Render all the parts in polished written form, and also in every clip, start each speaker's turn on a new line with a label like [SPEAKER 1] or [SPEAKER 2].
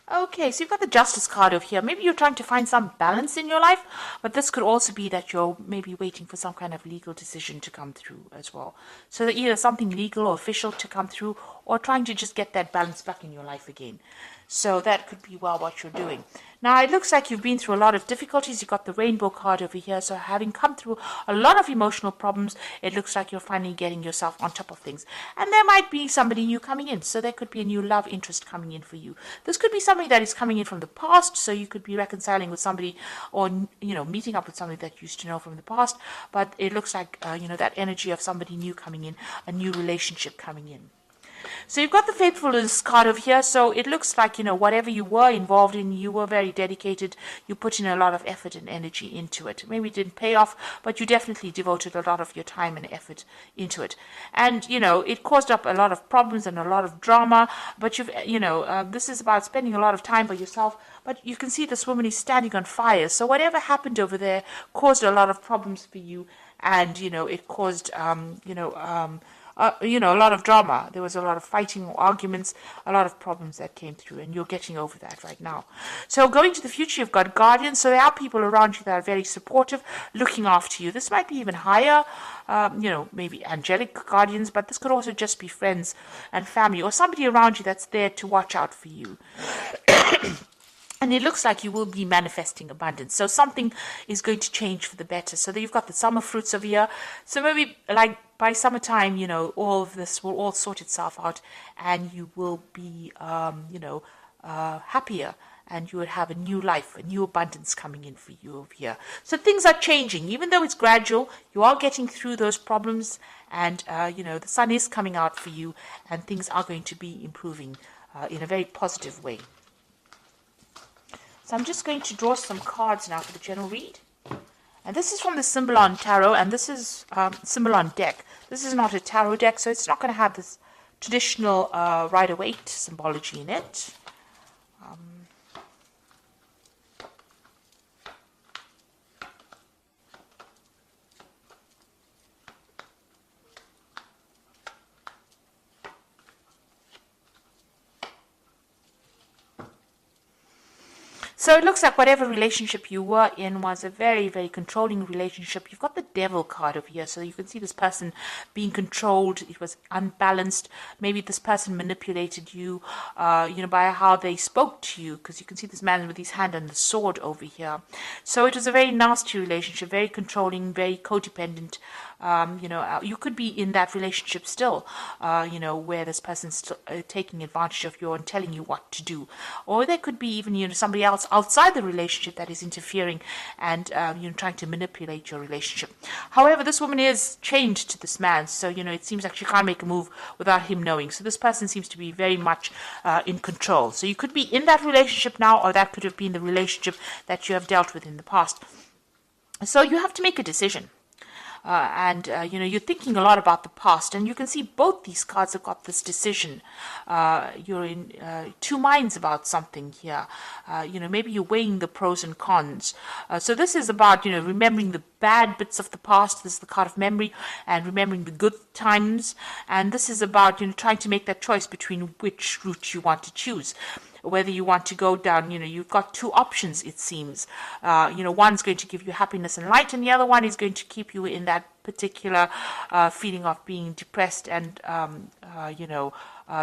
[SPEAKER 1] Okay, so you've got the Justice card over here. Maybe you're trying to find some balance in your life, but this could also be that you're maybe waiting for some kind of legal decision to come through as well. So that either something legal or official to come through, or trying to just get that balance back in your life again. So that could be well what you're doing. Now it looks like you've been through a lot of difficulties. You've got the rainbow card over here. So having come through a lot of emotional problems, it looks like you're finally getting yourself on top of things. And there might be somebody new coming in. So there could be a new love interest coming in for you. This could be somebody that is coming in from the past. So you could be reconciling with somebody, or, meeting up with somebody that you used to know from the past. But it looks like, that energy of somebody new coming in, a new relationship coming in. So you've got the faithfulness card over here. So it looks like, whatever you were involved in, you were very dedicated. You put in a lot of effort and energy into it. Maybe it didn't pay off, but you definitely devoted a lot of your time and effort into it. And, it caused up a lot of problems and a lot of drama. But this is about spending a lot of time by yourself. But you can see this woman is standing on fire. So whatever happened over there caused a lot of problems for you. And, it caused, a lot of drama. There was a lot of fighting, arguments, a lot of problems that came through, and you're getting over that right now. So going to the future, you've got guardians. So there are people around you that are very supportive, looking after you. This might be even higher, maybe angelic guardians, but this could also just be friends and family, or somebody around you that's there to watch out for you. And it looks like you will be manifesting abundance. So something is going to change for the better. So you've got the summer fruits over here. So maybe like by summertime, all of this will all sort itself out, and you will be, happier, and you will have a new life, a new abundance coming in for you over here. So things are changing. Even though it's gradual, you are getting through those problems, and, the sun is coming out for you, and things are going to be improving in a very positive way. So I'm just going to draw some cards now for the general read. And this is from the Symbolon Tarot, and this is Symbolon deck. This is not a tarot deck, so it's not going to have this traditional Rider-Waite symbology in it. So it looks like whatever relationship you were in was a very, very controlling relationship. You've got the Devil card over here, so you can see this person being controlled. It was unbalanced. Maybe this person manipulated you, by how they spoke to you, because you can see this man with his hand on the sword over here. So it was a very nasty relationship, very controlling, very codependent. You could be in that relationship still, where this person's still, taking advantage of you and telling you what to do. Or there could be even, somebody else outside the relationship that is interfering and, trying to manipulate your relationship. However, this woman is chained to this man, so, it seems like she can't make a move without him knowing. So this person seems to be very much in control. So you could be in that relationship now, or that could have been the relationship that you have dealt with in the past. So you have to make a decision. You're thinking a lot about the past, and you can see both these cards have got this decision. You're in two minds about something here. Maybe you're weighing the pros and cons. So this is about, remembering the bad bits of the past. This is the card of memory, and remembering the good times. And this is about, trying to make that choice between which route you want to choose. Whether you want to go down, you've got two options, it seems. One's going to give you happiness and light, and the other one is going to keep you in that particular feeling of being depressed and,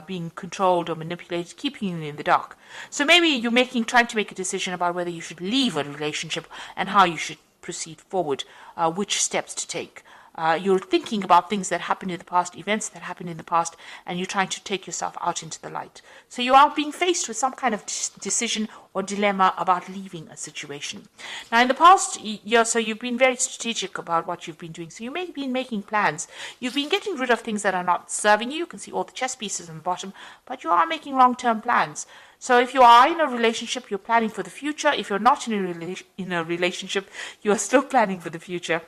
[SPEAKER 1] being controlled or manipulated, keeping you in the dark. So maybe you're trying to make a decision about whether you should leave a relationship and how you should proceed forward, which steps to take. You're thinking about things that happened in the past, events that happened in the past, and you're trying to take yourself out into the light. So you are being faced with some kind of decision or dilemma about leaving a situation. Now, in the past year, so you've been very strategic about what you've been doing. So you may have been making plans. You've been getting rid of things that are not serving you. You can see all the chess pieces on the bottom, but you are making long-term plans. So if you are in a relationship, you're planning for the future. If you're not in a relationship, you are still planning for the future.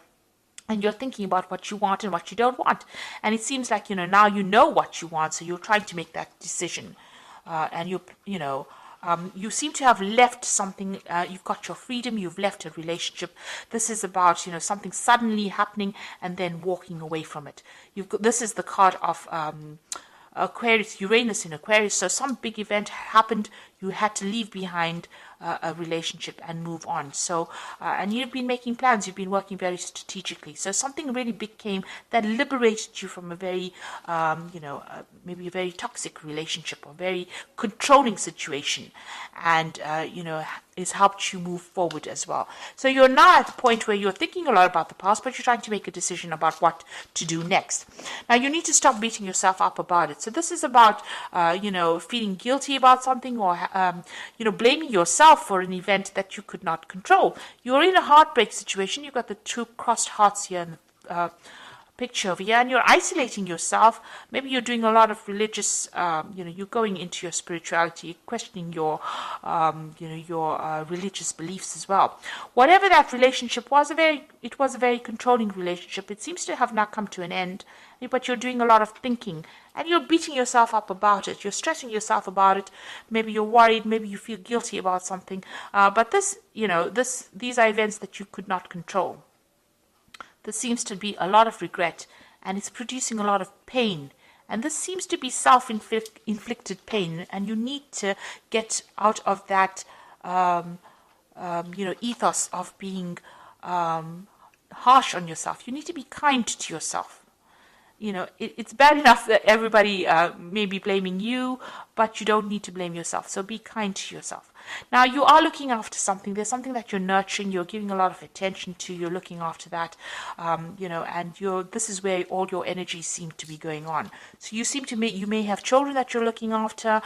[SPEAKER 1] And you're thinking about what you want and what you don't want. And it seems like, now you know what you want, so you're trying to make that decision. You seem to have left something. You've got your freedom. You've left a relationship. This is about, something suddenly happening and then walking away from it. This is the card of Aquarius, Uranus in Aquarius. So some big event happened. you had to leave behind a relationship and move on. So, and you've been making plans, you've been working very strategically. So something really big came that liberated you from a very, maybe a very toxic relationship or very controlling situation, and, it's helped you move forward as well. So you're now at the point where you're thinking a lot about the past, but you're trying to make a decision about what to do next. Now you need to stop beating yourself up about it. So this is about, feeling guilty about something, or, blaming yourself for an event that you could not control. You're in a heartbreak situation. You've got the two crossed hearts here in the picture over here, and you're isolating yourself. Maybe you're doing a lot of religious, you're going into your spirituality, questioning your religious beliefs as well. Whatever that relationship was, it was a very controlling relationship. It seems to have now come to an end, but you're doing a lot of thinking, and you're beating yourself up about it. You're stressing yourself about it. Maybe you're worried. Maybe you feel guilty about something. But these are events that you could not control. There seems to be a lot of regret, and it's producing a lot of pain. And this seems to be self-inflicted pain, and you need to get out of that, ethos of being harsh on yourself. You need to be kind to yourself. It's bad enough that everybody may be blaming you, but you don't need to blame yourself. So be kind to yourself. Now, you are looking after something. There's something that you're nurturing. You're giving a lot of attention to. You're looking after that, and this is where all your energies seem to be going on. So you may have children that you're looking after.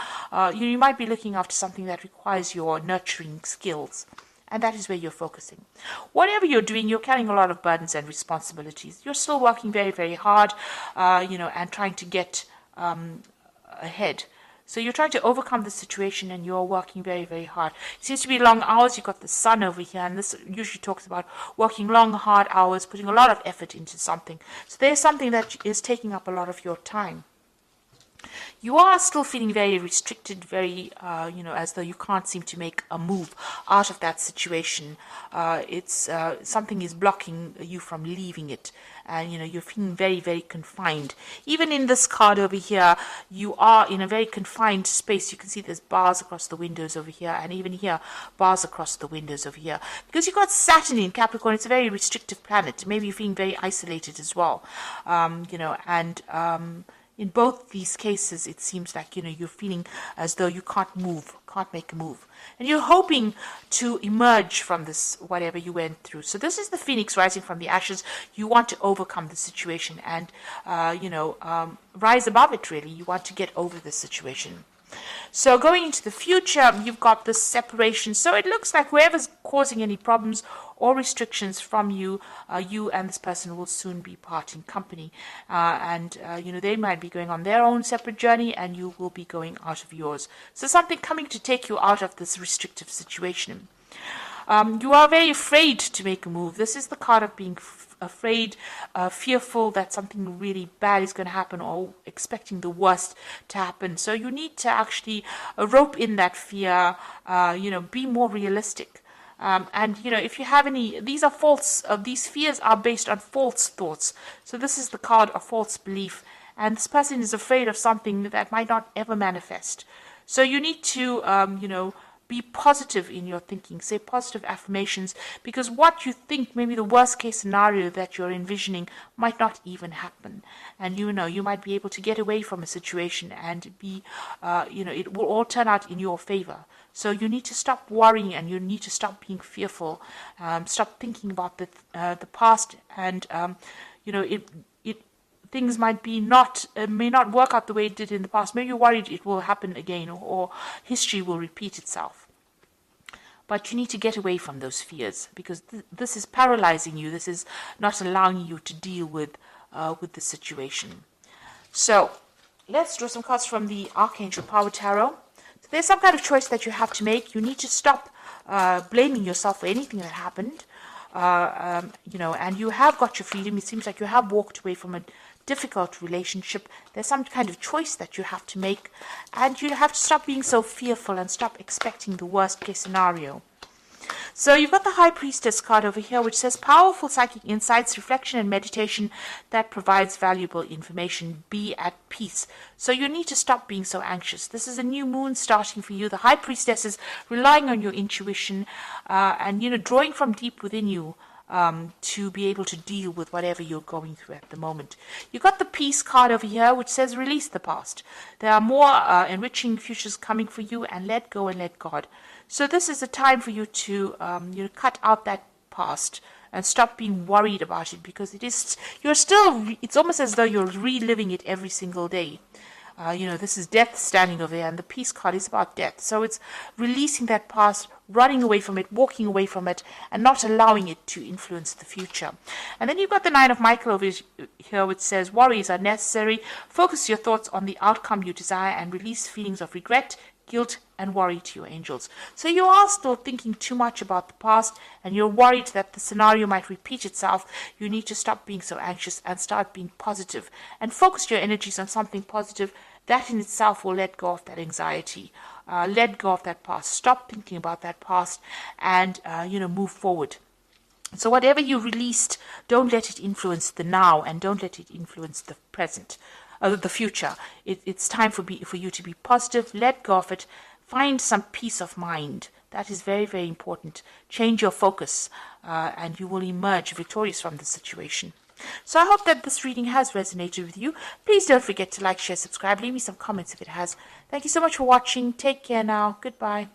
[SPEAKER 1] You might be looking after something that requires your nurturing skills. And that is where you're focusing. Whatever you're doing, you're carrying a lot of burdens and responsibilities. You're still working very, very hard, and trying to get ahead. So you're trying to overcome the situation, and you're working very, very hard. It seems to be long hours. You've got the sun over here, and this usually talks about working long, hard hours, putting a lot of effort into something. So there's something that is taking up a lot of your time. You are still feeling very restricted, very, as though you can't seem to make a move out of that situation. Something is blocking you from leaving it. And, you're feeling very, very confined. Even in this card over here, you are in a very confined space. You can see there's bars across the windows over here, and even here, bars across the windows over here. Because you've got Saturn in Capricorn, it's a very restrictive planet. Maybe you're feeling very isolated as well. In both these cases, it seems like, you're feeling as though you can't make a move. And you're hoping to emerge from this, whatever you went through. So this is the phoenix rising from the ashes. You want to overcome the situation and, rise above it, really. You want to get over this situation. So going into the future, you've got this separation. So it looks like whoever's causing any problems or restrictions from you, you and this person will soon be parting company. They might be going on their own separate journey, and you will be going out of yours. So something coming to take you out of this restrictive situation. You are very afraid to make a move. This is the card of being afraid, fearful that something really bad is going to happen, or expecting the worst to happen. So you need to actually rope in that fear, be more realistic. If you have any, these fears are based on false thoughts. So this is the card of false belief. And this person is afraid of something that might not ever manifest. So you need to, be positive in your thinking, say positive affirmations, because what you think, maybe the worst case scenario that you're envisioning, might not even happen. And you might be able to get away from a situation and be, it will all turn out in your favor. So you need to stop worrying, and you need to stop being fearful, stop thinking about the past, and, things may not work out the way it did in the past. Maybe you're worried it will happen again, or history will repeat itself. But you need to get away from those fears, because this is paralyzing you. This is not allowing you to deal with the situation. So let's draw some cards from the Archangel Power Tarot. So there's some kind of choice that you have to make. You need to stop blaming yourself for anything that happened. And you have got your freedom. It seems like you have walked away from a difficult relationship. There's some kind of choice that you have to make, and you have to stop being so fearful and stop expecting the worst case scenario. So you've got the High Priestess card over here, which says powerful psychic insights, reflection, and meditation that provides valuable information. Be at peace. So you need to stop being so anxious. This is a new moon starting for you. The High Priestess is relying on your intuition and, drawing from deep within you to be able to deal with whatever you're going through at the moment. You've got the Peace card over here, which says release the past. There are more enriching futures coming for you, and let go and let God. So this is a time for you to cut out that past and stop being worried about it, because it's almost as though you're reliving it every single day. This is death standing over there, and the Peace card is about death. So it's releasing that past, running away from it, walking away from it, and not allowing it to influence the future. And then you've got the Nine of Michael over here, which says worries are necessary. Focus your thoughts on the outcome you desire and release feelings of regret, guilt, and worry to your angels. So you are still thinking too much about the past, and you're worried that the scenario might repeat itself. You need to stop being so anxious and start being positive, and focus your energies on something positive. That in itself will let go of that anxiety, let go of that past. Stop thinking about that past, and move forward. So whatever you released, don't let it influence the now, and don't let it influence the present. The future. It's time for you to be positive. Let go of it. Find some peace of mind. That is very, very important. Change your focus, and you will emerge victorious from the situation. So I hope that this reading has resonated with you. Please don't forget to like, share, subscribe. Leave me some comments if it has. Thank you so much for watching. Take care now. Goodbye.